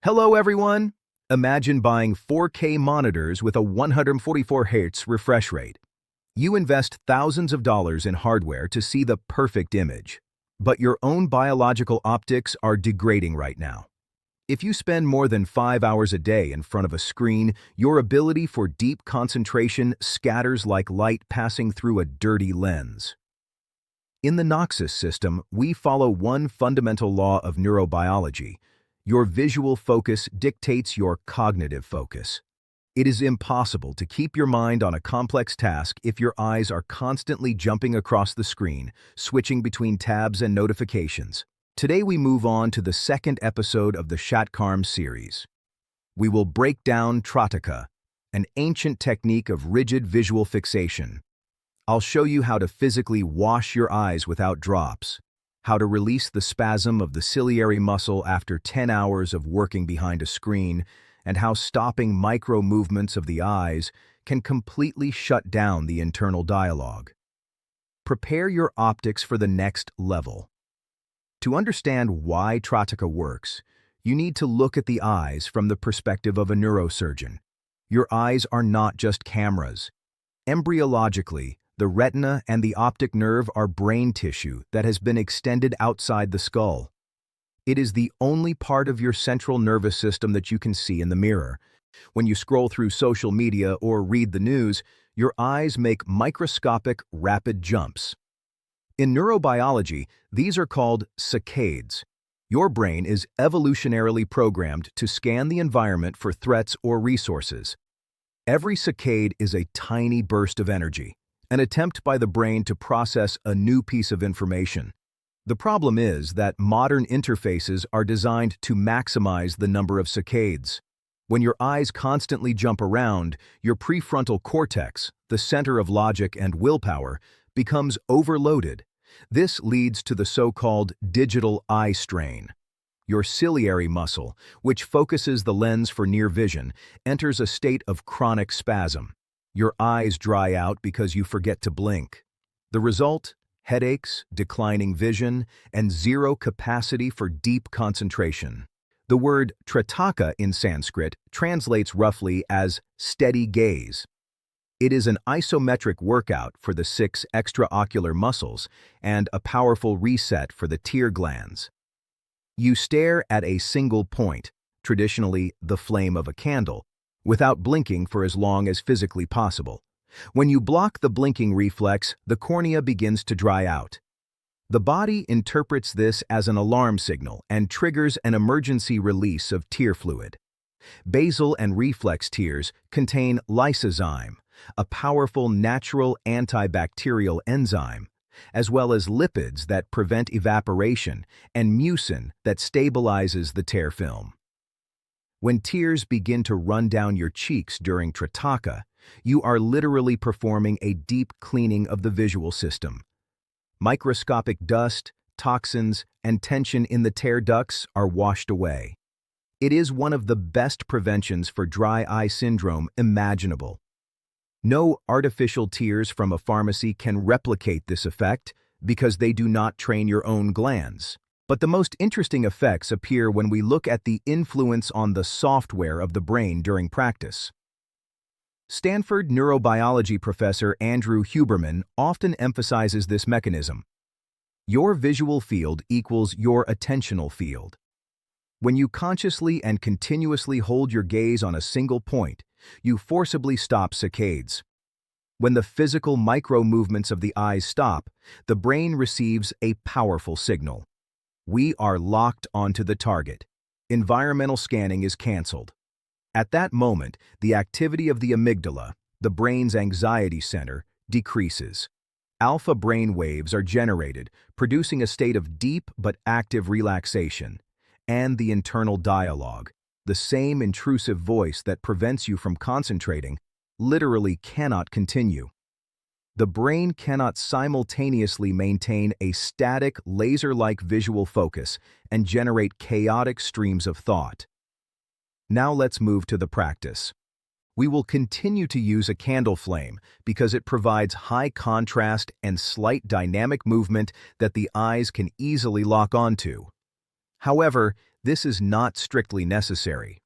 Hello everyone! Imagine buying 4K monitors with a 144 Hz refresh rate. You invest thousands of dollars in hardware to see the perfect image. But your own biological optics are degrading right now. If you spend more than 5 hours a day in front of a screen, your ability for deep concentration scatters like light passing through a dirty lens. In the NOXUS system, we follow one fundamental law of neurobiology. Your visual focus dictates your cognitive focus. It is impossible to keep your mind on a complex task if your eyes are constantly jumping across the screen, switching between tabs and notifications. Today we move on to the second episode of the Shatkarm series. We will break down Trataka, an ancient technique of rigid visual fixation. I'll show you how to physically wash your eyes without drops, how to release the spasm of the ciliary muscle after 10 hours of working behind a screen, and how stopping micro-movements of the eyes can completely shut down the internal dialogue. Prepare your optics for the next level. To understand why Trataka works, you need to look at the eyes from the perspective of a neurosurgeon. Your eyes are not just cameras. Embryologically, the retina and the optic nerve are brain tissue that has been extended outside the skull. It is the only part of your central nervous system that you can see in the mirror. When you scroll through social media or read the news, your eyes make microscopic, rapid jumps. In neurobiology, these are called saccades. Your brain is evolutionarily programmed to scan the environment for threats or resources. Every saccade is a tiny burst of energy, an attempt by the brain to process a new piece of information. The problem is that modern interfaces are designed to maximize the number of saccades. When your eyes constantly jump around, your prefrontal cortex, the center of logic and willpower, becomes overloaded. This leads to the so-called digital eye strain. Your ciliary muscle, which focuses the lens for near vision, enters a state of chronic spasm. Your eyes dry out because you forget to blink. The result? Headaches, declining vision, and zero capacity for deep concentration. The word Trataka in Sanskrit translates roughly as steady gaze. It is an isometric workout for the 6 extraocular muscles and a powerful reset for the tear glands. You stare at a single point, traditionally the flame of a candle, without blinking for as long as physically possible. When you block the blinking reflex, the cornea begins to dry out. The body interprets this as an alarm signal and triggers an emergency release of tear fluid. Basal and reflex tears contain lysozyme, a powerful natural antibacterial enzyme, as well as lipids that prevent evaporation and mucin that stabilizes the tear film. When tears begin to run down your cheeks during Trataka, you are literally performing a deep cleaning of the visual system. Microscopic dust, toxins, and tension in the tear ducts are washed away. It is one of the best preventions for dry eye syndrome imaginable. No artificial tears from a pharmacy can replicate this effect because they do not train your own glands. But the most interesting effects appear when we look at the influence on the software of the brain during practice. Stanford neurobiology professor Andrew Huberman often emphasizes this mechanism. Your visual field equals your attentional field. When you consciously and continuously hold your gaze on a single point, you forcibly stop saccades. When the physical micro-movements of the eyes stop, the brain receives a powerful signal. We are locked onto the target. Environmental scanning is canceled. At that moment, the activity of the amygdala, the brain's anxiety center, decreases. Alpha brain waves are generated, producing a state of deep but active relaxation. And the internal dialogue, the same intrusive voice that prevents you from concentrating, literally cannot continue. The brain cannot simultaneously maintain a static, laser-like visual focus and generate chaotic streams of thought. Now let's move to the practice. We will continue to use a candle flame because it provides high contrast and slight dynamic movement that the eyes can easily lock onto. However, This is not strictly necessary.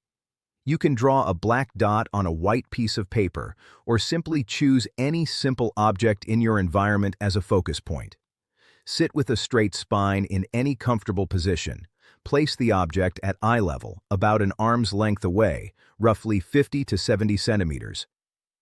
You can draw a black dot on a white piece of paper or simply choose any simple object in your environment as a focus point. Sit with a straight spine in any comfortable position. Place the object at eye level, about an arm's length away, roughly 50 to 70 centimeters.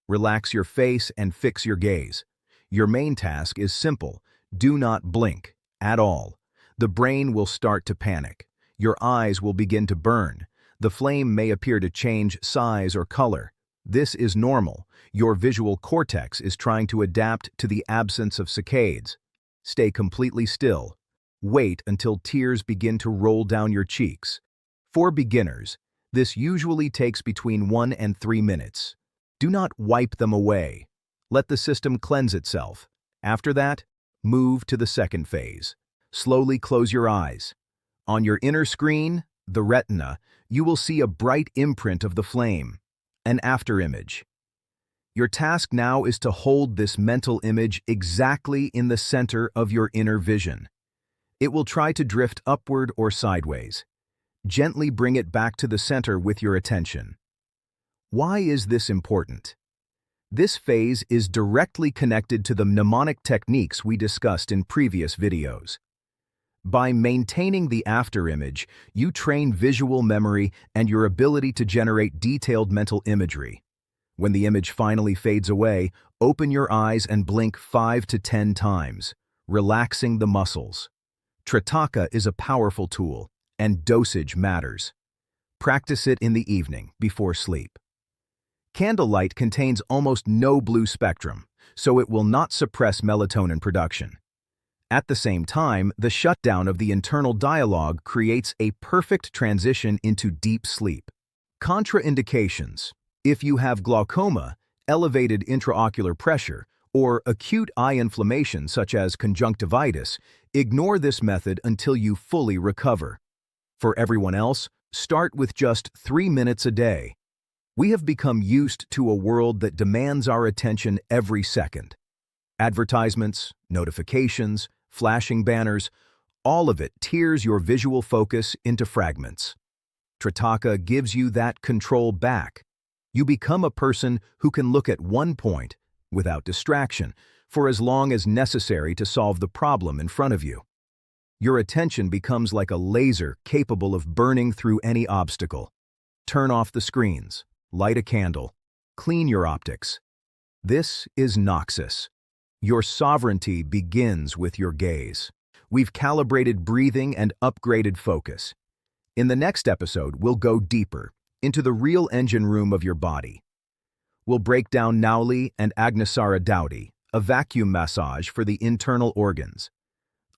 Relax your face and fix your gaze. Your main task is simple. Do not blink at all. The brain will start to panic. Your eyes will begin to burn. The flame may appear to change size or color. This is normal. Your visual cortex is trying to adapt to the absence of saccades. Stay completely still. Wait until tears begin to roll down your cheeks. For beginners, this usually takes between 1 and 3 minutes. Do not wipe them away. Let the system cleanse itself. After that, move to the second phase. Slowly close your eyes. On your inner screen, the retina, you will see a bright imprint of the flame, an afterimage. Your task now is to hold this mental image exactly in the center of your inner vision. It will try to drift upward or sideways. Gently bring it back to the center with your attention. Why is this important? This phase is directly connected to the mnemonic techniques we discussed in previous videos. By maintaining the afterimage, you train visual memory and your ability to generate detailed mental imagery. When the image finally fades away, open your eyes and blink 5 to 10 times, relaxing the muscles. Trataka is a powerful tool, and dosage matters. Practice it in the evening, before sleep. Candlelight contains almost no blue spectrum, so it will not suppress melatonin production. At the same time, the shutdown of the internal dialogue creates a perfect transition into deep sleep. Contraindications: if you have glaucoma, elevated intraocular pressure, or acute eye inflammation such as conjunctivitis, ignore this method until you fully recover. For everyone else, start with just 3 minutes a day. We have become used to a world that demands our attention every second. Advertisements, notifications, flashing banners, all of it tears your visual focus into fragments. Trataka gives you that control back. You become a person who can look at one point, without distraction, for as long as necessary to solve the problem in front of you. Your attention becomes like a laser capable of burning through any obstacle. Turn off the screens, light a candle, clean your optics. This is NOXUS. Your sovereignty begins with your gaze. We've calibrated breathing and upgraded focus. In the next episode, we'll go deeper into the real engine room of your body. We'll break down Nauli and Agnisara Dowdy, a vacuum massage for the internal organs.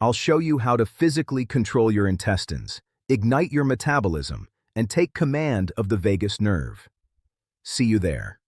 I'll show you how to physically control your intestines, ignite your metabolism, and take command of the vagus nerve. See you there.